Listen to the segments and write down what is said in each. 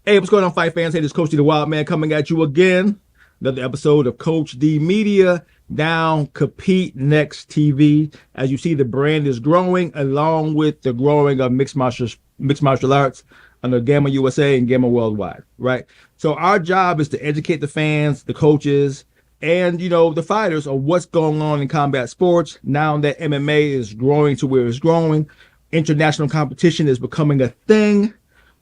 Hey, what's going on, fight fans? Hey, this is Coach D, the Wild Man, coming at you again. Another episode of Coach D Media, Down Compete Next TV. As you see, the brand is growing, along with the growing of mixed martial arts under GAMMA USA and GAMMA Worldwide, right? So our job is to educate the fans, the coaches, and, the fighters on what's going on in combat sports. Now that MMA is growing to where it's growing, international competition is becoming a thing.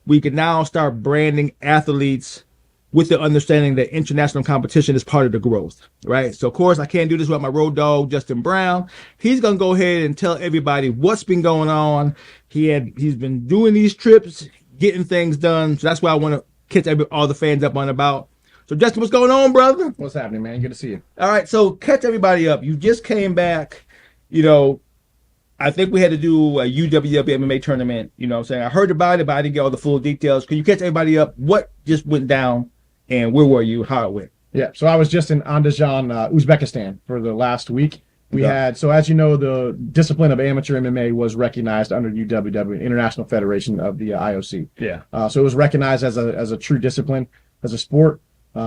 We can now start branding athletes with the understanding that international competition is part of the growth, right? So, of course, I can't do this without my road dog, Justin Brown. He's going to go ahead and tell everybody what's been going on. He's been doing these trips, getting things done. So that's why I want to catch all the fans up on about. So, Justin, what's going on, brother? What's happening, man? Good to see you. All right, so catch everybody up. You just came back, I think we had to do a UWW MMA tournament. You know what I'm saying? I heard about it, but I didn't get all the full details. Can you catch everybody up? What just went down, and where were you? How it went? Yeah, so I was just in Andijan, Uzbekistan for the last week. We had, so as you know, the discipline of amateur MMA was recognized under UWW, International Federation of the IOC. Yeah. So it was recognized as a true discipline, as a sport.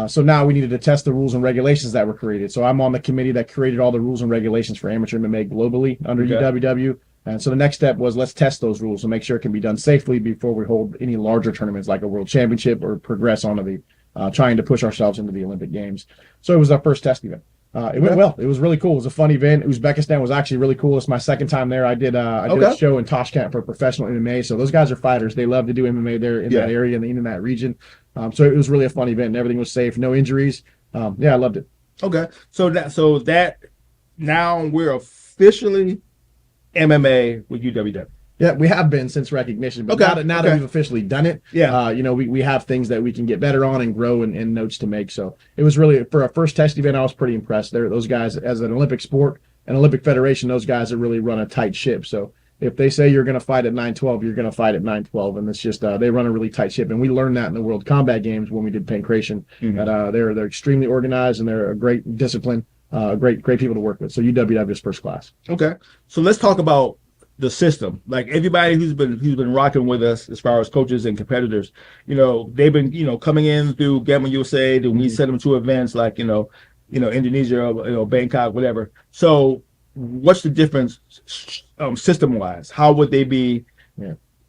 So now we needed to test the rules and regulations that were created. So I'm on the committee that created all the rules and regulations for amateur MMA globally under UWW. And so the next step was, let's test those rules and make sure it can be done safely before we hold any larger tournaments like a world championship or progress onto the trying to push ourselves into the Olympic Games. So it was our first test event. It went well. It was really cool. It was a fun event. Uzbekistan was actually really cool. It's my second time there. I did a show in Tashkent for professional MMA. So those guys are fighters. They love to do MMA there in that area and in that region. So it was really a fun event, and everything was safe, no injuries. I loved it. Okay, so that now we're officially MMA with UWW. Yeah, we have been since recognition, but now that we've officially done it, we have things that we can get better on and grow and notes to make. So it was really, for a first test event, I was pretty impressed. Those guys, as an Olympic sport, an Olympic federation, those guys that really run a tight ship. So if they say you're going to fight at 912, you're going to fight at 912, and it's just they run a really tight ship, and we learned that in the World Combat Games when we did pancration. That they're extremely organized and they're a great discipline, great people to work with. So UWW is first class. Okay, so let's talk about the system. Like, everybody who's been rocking with us as far as coaches and competitors, they've been coming in through GAMMA USA. Then we send them to events like Indonesia, Bangkok, whatever. So what's the difference system-wise? How would they be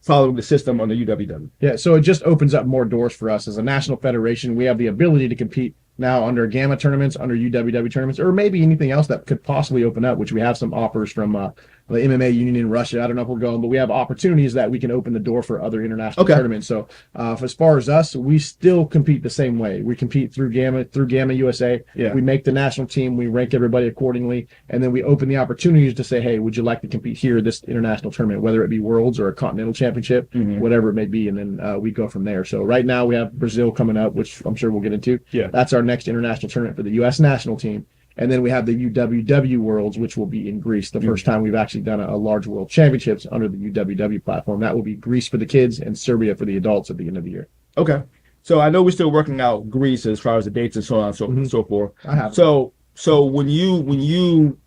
following the system on the UWW? Yeah, so it just opens up more doors for us. As a national federation, we have the ability to compete now under GAMMA tournaments, under UWW tournaments, or maybe anything else that could possibly open up, which we have some offers from the MMA union in Russia. I don't know if we're going, but we have opportunities that we can open the door for other international tournaments. So as far as us, we still compete the same way. We compete through GAMMA USA. Yeah. We make the national team. We rank everybody accordingly. And then we open the opportunities to say, hey, would you like to compete here, this international tournament, whether it be Worlds or a Continental Championship, whatever it may be. And then we go from there. So right now we have Brazil coming up, which I'm sure we'll get into. Yeah. That's our next international tournament for the U.S. national team. And then we have the UWW Worlds, which will be in Greece. The first time we've actually done a large world championships under the UWW platform. That will be Greece for the kids and Serbia for the adults at the end of the year. Okay. So I know we're still working out Greece as far as the dates and so on and so forth. I have. So when you do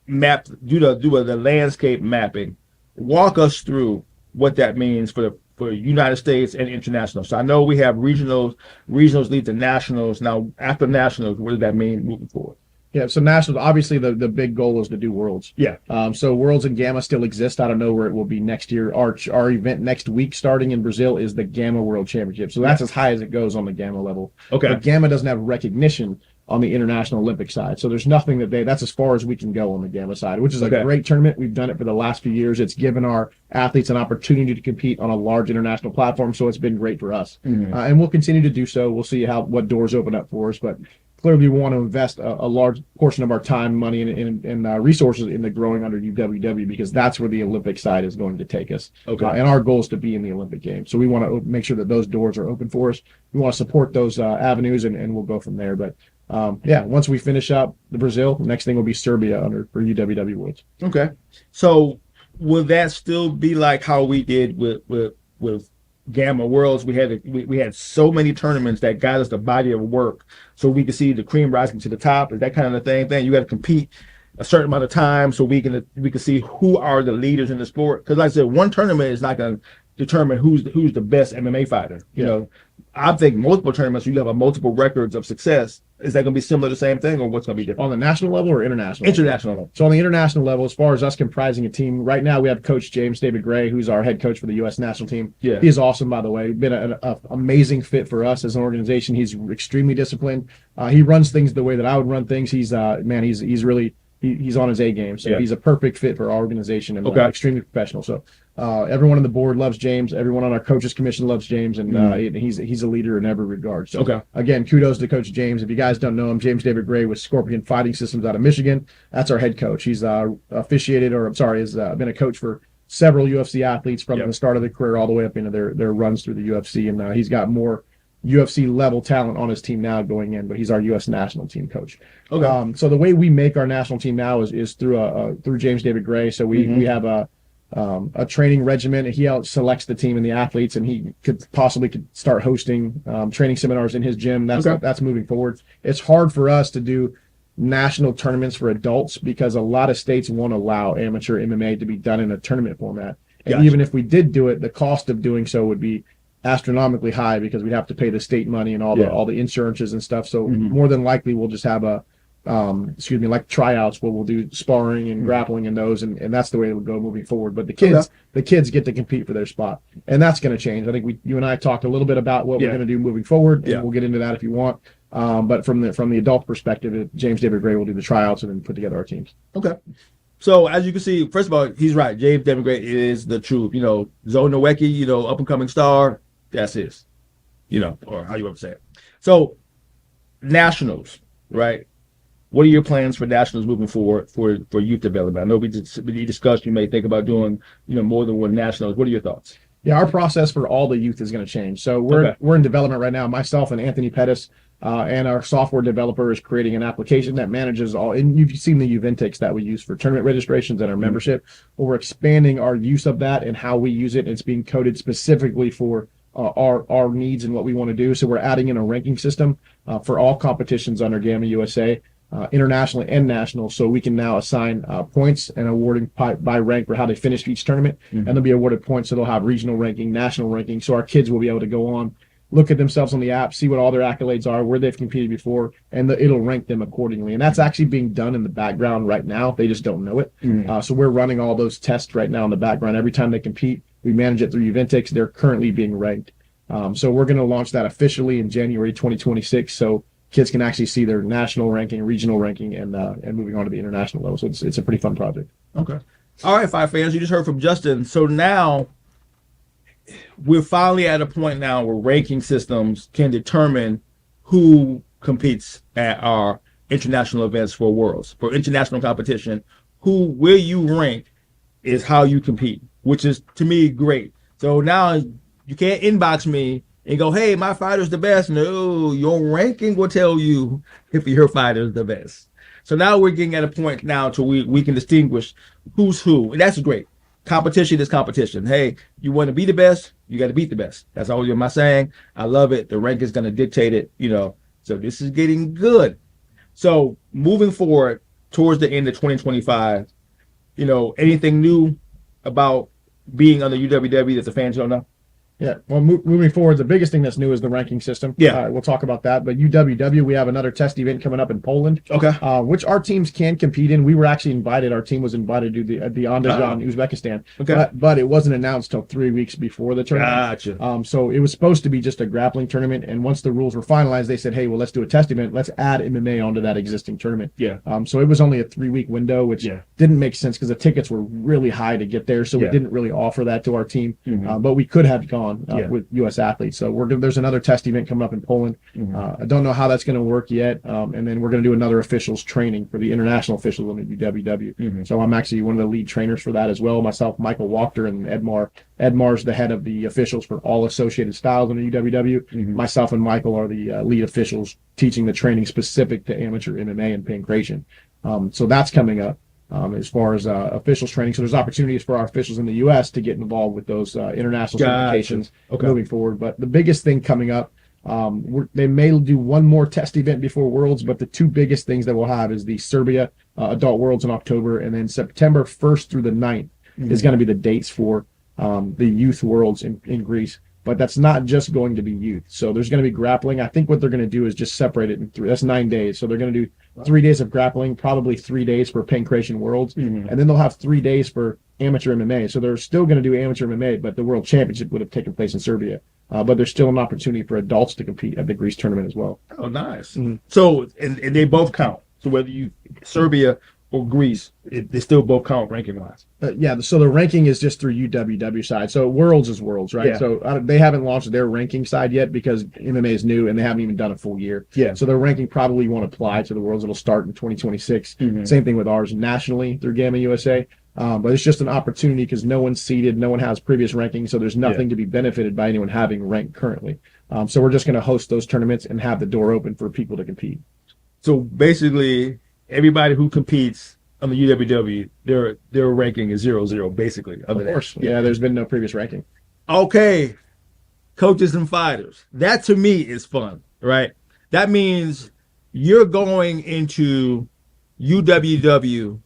the landscape mapping, walk us through what that means for United States and international. So I know we have regionals lead to nationals. Now, after nationals, what does that mean moving forward? Yeah, so nationals, obviously the big goal is to do Worlds. Yeah. So Worlds and GAMMA still exist. I don't know where it will be next year. Our event next week starting in Brazil is the GAMMA World Championship. So that's as high as it goes on the GAMMA level. Okay. But GAMMA doesn't have recognition on the International Olympic side. So there's nothing that's as far as we can go on the GAMMA side, which is a great tournament. We've done it for the last few years. It's given our athletes an opportunity to compete on a large international platform. So it's been great for us. And we'll continue to do so. We'll see what doors open up for us. But clearly we want to invest a large portion of our time, money, and resources into growing under UWW, because that's where the Olympic side is going to take us. Okay. And our goal is to be in the Olympic Games. So we want to make sure that those doors are open for us. We want to support those avenues, and we'll go from there. But once we finish up the Brazil, the next thing will be Serbia for UWW Worlds. Okay. So will that still be like how we did with GAMMA Worlds? We had so many tournaments that got us the body of work so we could see the cream rising to the top. Is that kind of the thing? You got to compete a certain amount of time so we can see who are the leaders in the sport. Because like I said, one tournament is not going to determine who's the best MMA fighter. You know, I think multiple tournaments, you have multiple records of success. Is that going to be similar to the same thing, or what's going to be different? On the national level or international? International level. So on the international level, as far as us comprising a team, right now we have Coach James David Gray, who's our head coach for the U.S. national team. Yeah. He's awesome, by the way. Been an amazing fit for us as an organization. He's extremely disciplined. He runs things the way that I would run things. He's really he's on his A game. So he's a perfect fit for our organization and extremely professional. So everyone on the board loves James. Everyone on our coaches commission loves James, and he's a leader in every regard. So again, kudos to Coach James. If you guys don't know him, James David Gray with Scorpion Fighting Systems out of Michigan. That's our head coach. He's has been a coach for several UFC athletes from the start of their career all the way up into their runs through the UFC, and he's got more UFC level talent on his team now going in, but he's our U.S. national team coach. So the way we make our national team now is through James David Gray. So we have a training regimen. He selects the team and the athletes, and he could start hosting training seminars in his gym. That's moving forward. It's hard for us to do national tournaments for adults because a lot of states won't allow amateur MMA to be done in a tournament format. And even if we did do it, the cost of doing so would be astronomically high because we'd have to pay the state money and all the insurances and stuff. So more than likely we'll just have like tryouts where we'll do sparring and grappling in those, and that's the way it would go moving forward. But the kids get to compete for their spot, and that's going to change. I think you and I talked a little bit about what we're going to do moving forward, and we'll get into that if you want. But from the adult perspective, James David Gray will do the tryouts and then put together our teams. So as you can see, first of all, he's right. James David Gray is the truth. Zoe Nowicki, up and coming star. That's his, or how you ever say it. So, nationals, right? What are your plans for nationals moving forward for youth development? I know we discussed you may think about doing, more than one nationals. What are your thoughts? Yeah, our process for all the youth is going to change. So we're in development right now. Myself and Anthony Pettis and our software developer is creating an application that manages all. And you've seen the Uventix that we use for tournament registrations and our membership. Well, we're expanding our use of that and how we use it. And it's being coded specifically for our needs and what we want to do. So we're adding in a ranking system for all competitions under GAMMA USA, internationally and national. So we can now assign points and awarding by rank for how they finished each tournament. And they'll be awarded points. So they'll have regional ranking, national ranking. So our kids will be able to go on, look at themselves on the app, see what all their accolades are, where they've competed before, and it'll rank them accordingly. And that's actually being done in the background right now. They just don't know it. So we're running all those tests right now in the background. Every time they compete, we manage it through Uventix. They're currently being ranked. So we're going to launch that officially in January 2026. So kids can actually see their national ranking, regional ranking, and moving on to the international level. So it's a pretty fun project. Okay. All right, Fight fans, you just heard from Justin. So now we're finally at a point now where ranking systems can determine who competes at our international events for Worlds, for international competition. Where you rank is how you compete, which is, to me, great. So now you can't inbox me and go, hey, my fighter's the best. No, your ranking will tell you if your fighter's the best. So now we're getting at a point now to we can distinguish who's who. And that's great. Competition is competition. Hey, you want to be the best, you got to beat the best. That's always my saying. I love it. The rank is going to dictate it, So this is getting good. So moving forward towards the end of 2025, anything new about being on the UWW that the fans don't know? Yeah, well, moving forward, the biggest thing that's new is the ranking system. Yeah. We'll talk about that. But UWW, we have another test event coming up in Poland. Okay. Which our teams can compete in. We were actually invited. Our team was invited to the Andajan, Uzbekistan. Okay. But it wasn't announced till 3 weeks before the tournament. Gotcha. So it was supposed to be just a grappling tournament. And once the rules were finalized, they said, hey, well, let's do a test event. Let's add MMA onto that existing tournament. Yeah. So it was only a 3-week window, which didn't make sense because the tickets were really high to get there. So we didn't really offer that to our team. But we could have gone with U.S. athletes. So there's another test event coming up in Poland. I don't know how that's going to work yet. And then we're going to do another officials training for the international officials on the UWW. So I'm actually one of the lead trainers for that as well. Myself, Michael Wachter, and Edmar. Edmar's the head of the officials for all associated styles on the UWW. Myself and Michael are the lead officials teaching the training specific to amateur MMA and pancration. So that's coming up. As far as officials training. So there's opportunities for our officials in the U.S. to get involved with those international certifications moving forward. But the biggest thing coming up, they may do one more test event before Worlds, but the two biggest things that we'll have is the Serbia Adult Worlds in October, and then September 1st through the 9th is going to be the dates for the youth worlds in Greece. But that's not just going to be youth. So there's going to be grappling. I think what they're going to do is just separate it in three. That's 9 days. So they're going to do 3 days of grappling, probably 3 days for Pancration Worlds, and then they'll have 3 days for amateur MMA. So they're still going to do amateur MMA, but the World Championship would have taken place in Serbia. But there's still an opportunity for adults to compete at the Greece tournament as well. Oh, nice. So, and they both count. So whether you Serbia or Greece, they still both count ranking wise. Yeah, so the ranking is just through UWW side. So Worlds is Worlds, right? Yeah. So they haven't launched their ranking side yet because MMA is new and they haven't even done a full year. Yeah. So their ranking probably won't apply to the Worlds. It'll start in 2026. Same thing with ours nationally through GAMMA USA. But it's just an opportunity because no one's seeded, no one has previous ranking, so there's nothing to be benefited by anyone having ranked currently. So we're just going to host those tournaments and have the door open for people to compete. So basically, everybody who competes on the UWW, their ranking is 0-0, basically. Of course. Yeah, there's been no previous ranking. Okay, coaches and fighters. That to me is fun, right? That means you're going into UWW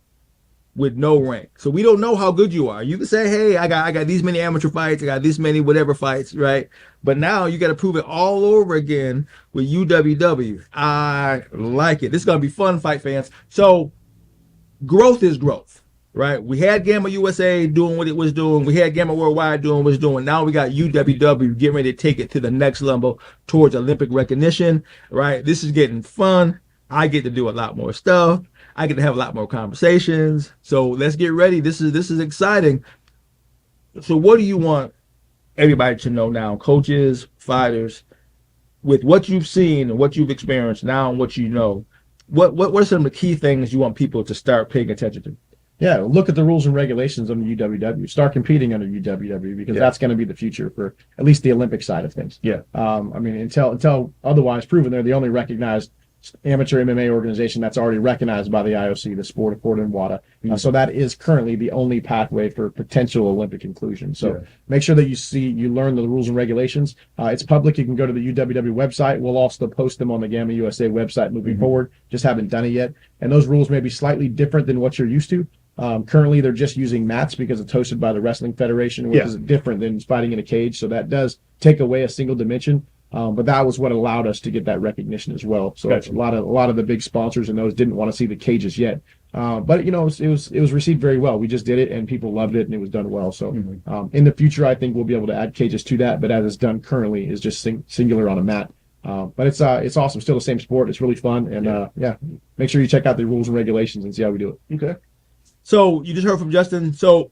with no rank. So we don't know how good you are. You can say, hey, I got these many amateur fights, I got this many whatever fights, right? But now you got to prove it all over again with UWW. I like it. This is going to be fun, fight fans. So growth is growth, right? We had GAMMA USA doing what it was doing. We had GAMMA Worldwide doing what it was doing. Now we got UWW getting ready to take it to the next level towards Olympic recognition, right? This is getting fun. I get to do a lot more stuff. I get to have a lot more conversations. So let's get ready. This is exciting. So what do you want everybody to know now, coaches, fighters, with what you've seen and what you've experienced now and what you know? What are some of the key things you want people to start paying attention to? Yeah, look at the rules and regulations under UWW. Start competing under UWW because that's going to be the future for at least the Olympic side of things. Yeah. I mean, until otherwise proven, they're the only recognized amateur MMA organization that's already recognized by the IOC, the Sport&ENTERTAINMENT. So that is currently the only pathway for potential Olympic inclusion. So make sure that you learn the rules and regulations. It's public. You can go to the UWW website. We'll also post them on the GAMMA USA website moving forward. Just haven't done it yet. And those rules may be slightly different than what you're used to. Currently, they're just using mats because it's hosted by the Wrestling Federation, which is different than fighting in a cage. So that does take away a single dimension. But that was what allowed us to get that recognition as well. So a lot of the big sponsors and those didn't want to see the cages yet. But it was received very well. We just did it and people loved it and it was done well. So in the future, I think we'll be able to add cages to that. But as it's done currently, is just singular on a mat. But it's awesome. Still the same sport. It's really fun. And make sure you check out the rules and regulations and see how we do it. Okay. So you just heard from Justin. So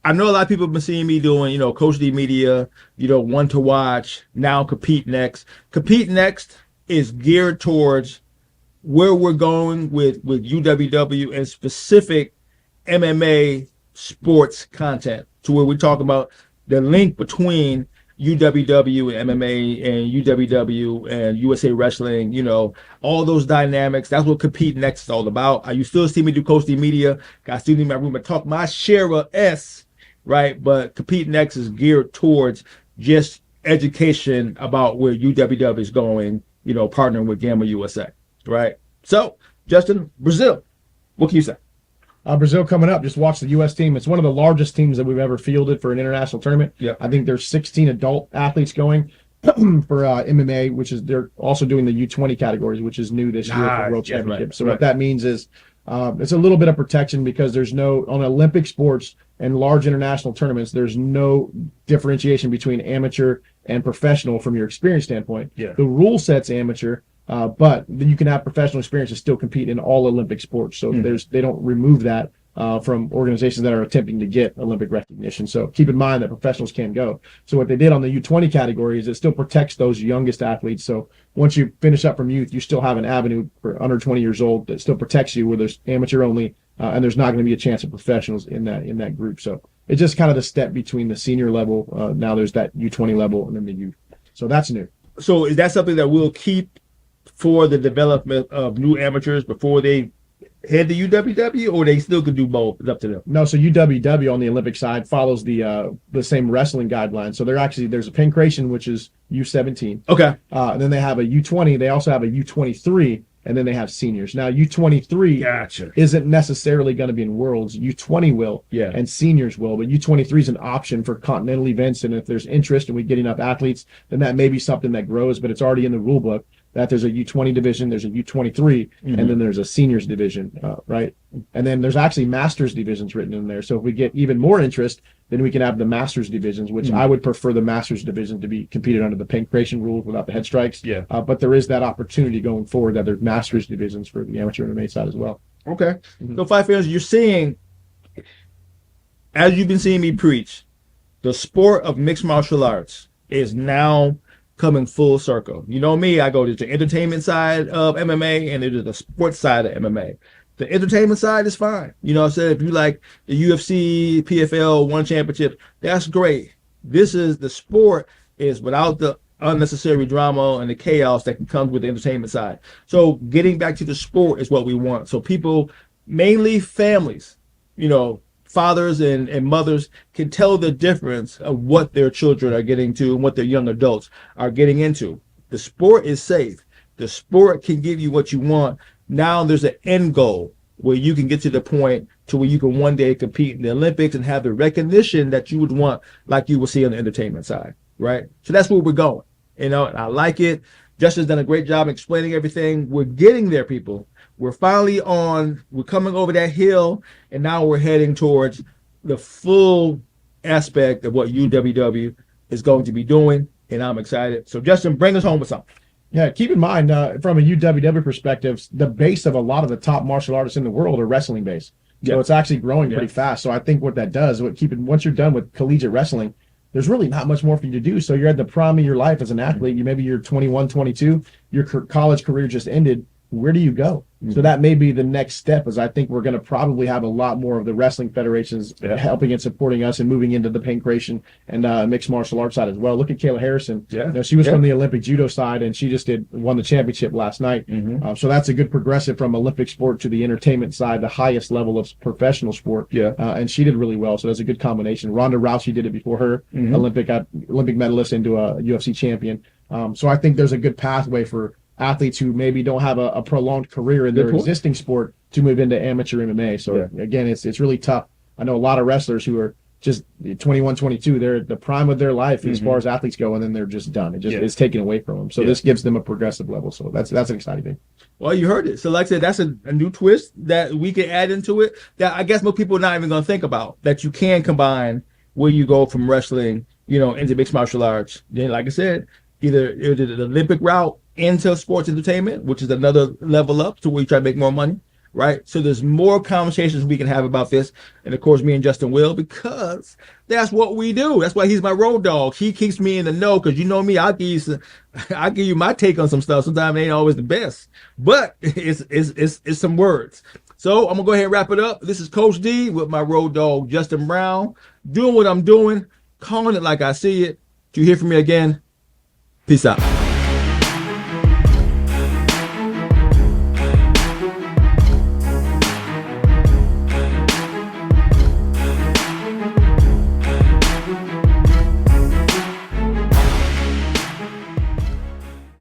I know a lot of people have been seeing me doing, Coach D Media, One to Watch, now Compete Next. Compete Next is geared towards where we're going with UWW and specific MMA sports content, to where we talk about the link between UWW and MMA and UWW and USA Wrestling, all those dynamics. That's what Compete Next is all about. You still see me do Coach D Media. I still need my room and talk my share of S. Right, but Compete Next is geared towards just education about where UWW is going, partnering with GAMMA USA, right? So, Justin, Brazil, what can you say? Brazil coming up. Just watch the U.S. team. It's one of the largest teams that we've ever fielded for an international tournament. Yeah, I think there's 16 adult athletes going for MMA, which is they're also doing the U20 categories, which is new this year for World Championship. So what that means is it's a little bit of protection because there's no on Olympic sports and large international tournaments. There's no differentiation between amateur and professional from your experience standpoint. Yeah. The rule set's amateur, but you can have professional experience and still compete in all Olympic sports. So they don't remove that from organizations that are attempting to get Olympic recognition. So keep in mind that professionals can go. So what they did on the U20 category is it still protects those youngest athletes. So once you finish up from youth, you still have an avenue for under 20 years old that still protects you, where there's amateur only, and there's not going to be a chance of professionals in that group. So it's just kind of the step between the senior level. Now there's that U20 level and then the youth. So that's new. So is that something that we'll keep for the development of new amateurs before they head to UWW, or they still could do both? It's up to them. No, so UWW on the Olympic side follows the same wrestling guidelines. So there's a Pancration, which is U17. Okay. And then they have a U20. They also have a U23, and then they have seniors. Now U23 Gotcha. isn't necessarily going to be in Worlds. U20 will, Yeah. and seniors will, but U23 is an option for continental events, and if there's interest and we get enough athletes, then that may be something that grows, but it's already in the rule book that there's a U20 division, there's a U23, and then there's a seniors division, right? And then there's actually masters divisions written in there. So if we get even more interest, then we can have the masters divisions, which I would prefer the masters division to be competed under the pancration rules without the head strikes. Yeah. But there is that opportunity going forward that there's masters divisions for the amateur MMA side as well. Okay. So Fight Fans, you're seeing, as you've been seeing me preach, the sport of mixed martial arts is now coming full circle. You know me, I go to the entertainment side of MMA and there's the sports side of MMA. The entertainment side is fine. You know what I'm saying? If you like the UFC, PFL, one championship, that's great. This is the sport is without the unnecessary drama and the chaos that can come with the entertainment side. So getting back to the sport is what we want. So people, mainly families, you know, fathers and mothers can tell the difference of what their children are getting to and what their young adults are getting into. The sport is safe. The sport can give you what you want. Now there's an end goal where you can get to the point to where you can one day compete in the Olympics and have the recognition that you would want, like you will see on the entertainment side, right? So that's where we're going, you know, and I like it. Justin's done a great job explaining everything. We're getting there, people. We're finally we're coming over that hill, and now we're heading towards the full aspect of what UWW is going to be doing, and I'm excited. So, Justin, bring us home with something. Yeah, keep in mind, from a UWW perspective, the base of a lot of the top martial artists in the world are wrestling based. So it's actually growing pretty fast. So I think what that does, once you're done with collegiate wrestling, there's really not much more for you to do. So you're at the prime of your life as an athlete. Maybe you're 21, 22, your college career just ended. Where do you go? So that may be the next step, is I think we're going to probably have a lot more of the wrestling federations helping and supporting us and moving into the pancration and mixed martial arts side as well. Look at Kayla Harrison. You know, she was from the Olympic judo side, and she just won the championship last night. So that's a good progressive from Olympic sport to the entertainment side, the highest level of professional sport. And she did really well. So that's a good combination. Ronda Rousey did it before her, Olympic medalist into a UFC champion. So I think there's a good pathway for athletes who maybe don't have a prolonged career in their existing sport to move into amateur MMA. So again, it's really tough. I know a lot of wrestlers who are just 21, 22. They're at the prime of their life as far as athletes go, and then they're just done. It's taken away from them. So this gives them a progressive level. So that's an exciting thing. Well, you heard it. So like I said, that's a new twist that we can add into it that I guess most people are not even going to think about, that you can combine where you go from wrestling, you know, into mixed martial arts. Then, like I said, either the Olympic route into sports entertainment, which is another level up to where you try to make more money, right? So there's more conversations we can have about this. And of course, me and Justin will, because that's what we do. That's why he's my road dog. He keeps me in the know, because you know me, I'll give you my take on some stuff. Sometimes it ain't always the best, but it's some words. So I'm gonna go ahead and wrap it up. This is Coach D with my road dog, Justin Brown, doing what I'm doing, calling it like I see it. To hear from me again, peace out.